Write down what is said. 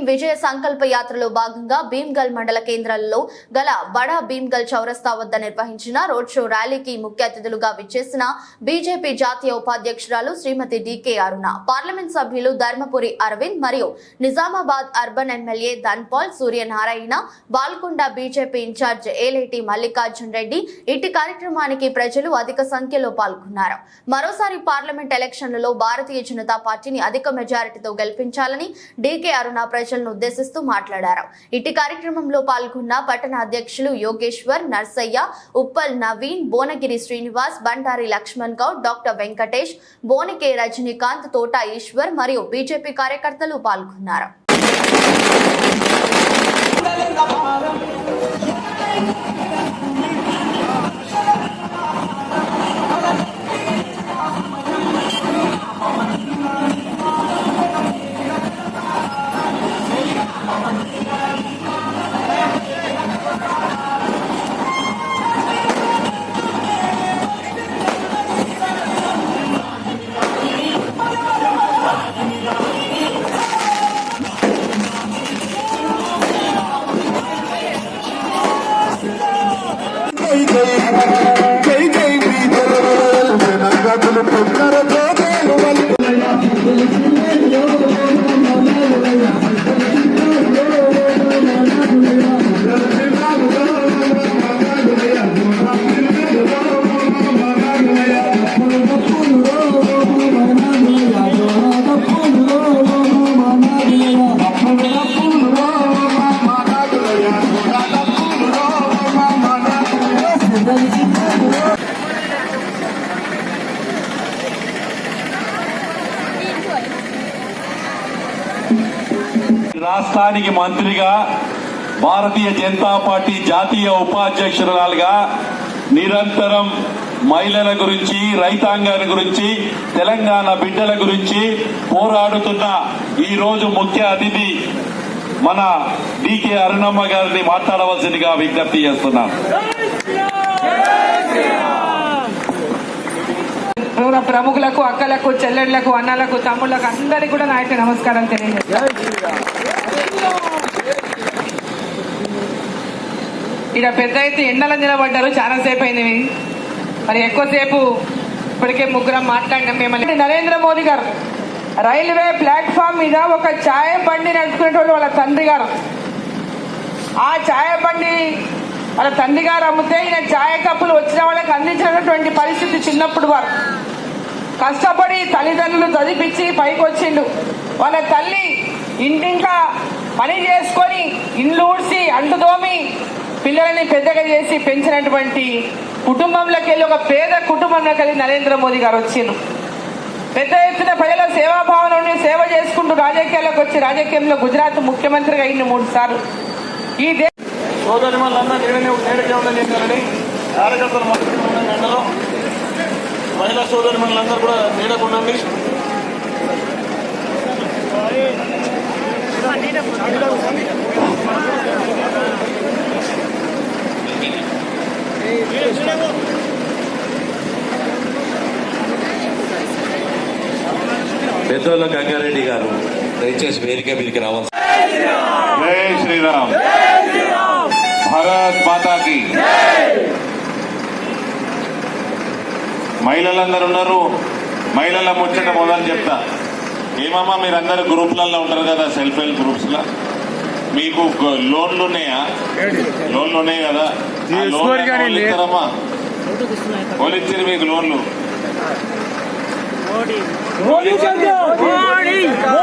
విజయ సంకల్ప యాత్రలో భాగంగా భీమ్గల్ మండల కేంద్రాలలో గల బడా భీమ్గల్ చౌరస్తా వద్ద నిర్వహించిన రోడ్ షో ర్యాలీకి ముఖ్య అతిథులుగా విచ్చేసిన బీజేపీ జాతీయ ఉపాధ్యక్షురాలు శ్రీమతి డికే అరుణ, పార్లమెంట్ సభ్యులు ధర్మపురి అరవింద్ మరియు Nizamabad urban MLA Dhanpal Suryanarayana, Balkonda BJP incharge Aleti Mallikarjun Reddy. ఇటు కార్యక్రమానికి ప్రజలు అధిక సంఖ్యలో పాల్గొన్నారు. మరోసారి పార్లమెంట్ ఎలక్షన్లలో భారతీయ జనతా పార్టీని అధిక మెజారిటీతో గెలిపించాలని డికే అరుణ ప్రజలను ఉద్దేశిస్తూ మాట్లాడారు. ఇటు కార్యక్రమంలో పాల్గొన్న పట్టణ అధ్యక్షులు యోగేశ్వర్, నర్సయ్య, ఉప్పల్ నవీన్, బోనగిరి శ్రీనివాస్, బండారి లక్ష్మణ్ గౌడ్, డాక్టర్ వెంకటేష్, బోనికే రజనీకాంత్, తోట ఈశ్వర్ మరియు బీజేపీ కార్యకర్తలు పాల్గొన్నారు. రాష్ట్రానికి మంత్రిగా, భారతీయ జనతా పార్టీ జాతీయ ఉపాధ్యక్షురాలుగా నిరంతరం మహిళల గురించి, రైతాంగాల గురించి, తెలంగాణ బిడ్డల గురించి పోరాడుతున్న ఈ రోజు ముఖ్య అతిథి మన డికే అరుణమ్మ గారిని మాట్లాడవలసిందిగా విజ్ఞప్తి చేస్తున్నాను. ప్రముఖులకు, అక్కలకు, చెల్లెళ్లకు, అన్నలకు, తమ్ముళ్లకు అందరికీ కూడా నా యొక్క నమస్కారం తెలియజేస్తాను. ఇక్కడ పెద్ద ఎత్తి ఎండలో నిలబడ్డారు, చాలాసేపు అయింది. మరి ఎక్కువసేపు ఇప్పటికే ముగ్గురం మాట్లాడినాం. మిమ్మల్ని నరేంద్ర మోదీ గారు రైల్వే ప్లాట్ఫామ్ మీద ఒక ఛాయ బండి నడుపుకునేటోళ్ళు వాళ్ళ తండ్రి గారు. ఆ ఛాయ బండి వాళ్ళ తండ్రి గారు అమ్మితే ఈయన ఛాయ కప్పులు వచ్చిన వాళ్ళకి అందించినటువంటి పరిస్థితి. చిన్నప్పుడు వారు కష్టపడి తల్లిదండ్రులు చదివించి పైకి వచ్చిండు. వాళ్ళ తల్లి ఇంటింట్లో పని చేసుకొని ఇండ్లు ఊడ్చి అంటు దోమి పిల్లలని పెద్దగా చేసి పెంచినటువంటి కుటుంబంలోకి వెళ్ళి, ఒక పేద కుటుంబంలోకి వెళ్ళి నరేంద్ర మోదీ గారు వచ్చిండు. పెద్ద ఎత్తున ప్రజల సేవాభావం నుండి సేవ చేసుకుంటూ రాజకీయాల్లోకి వచ్చి రాజకీయంలో గుజరాత్ ముఖ్యమంత్రిగా అయింది 3 సార్లు. ఈ మహిళా సోదరి మనులందరూ కూడా నీడకుండండి. పెద్దోళ్ళ గంగారెడ్డి గారు దయచేసి వేదిక మీదకి రావాలి. జై శ్రీరామ్, భారత్ మాతాకి. మహిళలందరూ ఉన్నారు. మహిళల ముచ్చట మొదలు చెప్తా. ఏమమ్మా, మీరందరూ గ్రూప్లలో ఉంటారు కదా, సెల్ఫ్ హెల్ప్ గ్రూప్స్ లో. మీకు లోన్లు ఉన్నాయా? లోన్లు ఉన్నాయి కదా, ఇస్తారమ్మా. వాళ్ళు ఇచ్చారు మీకు లోన్లు.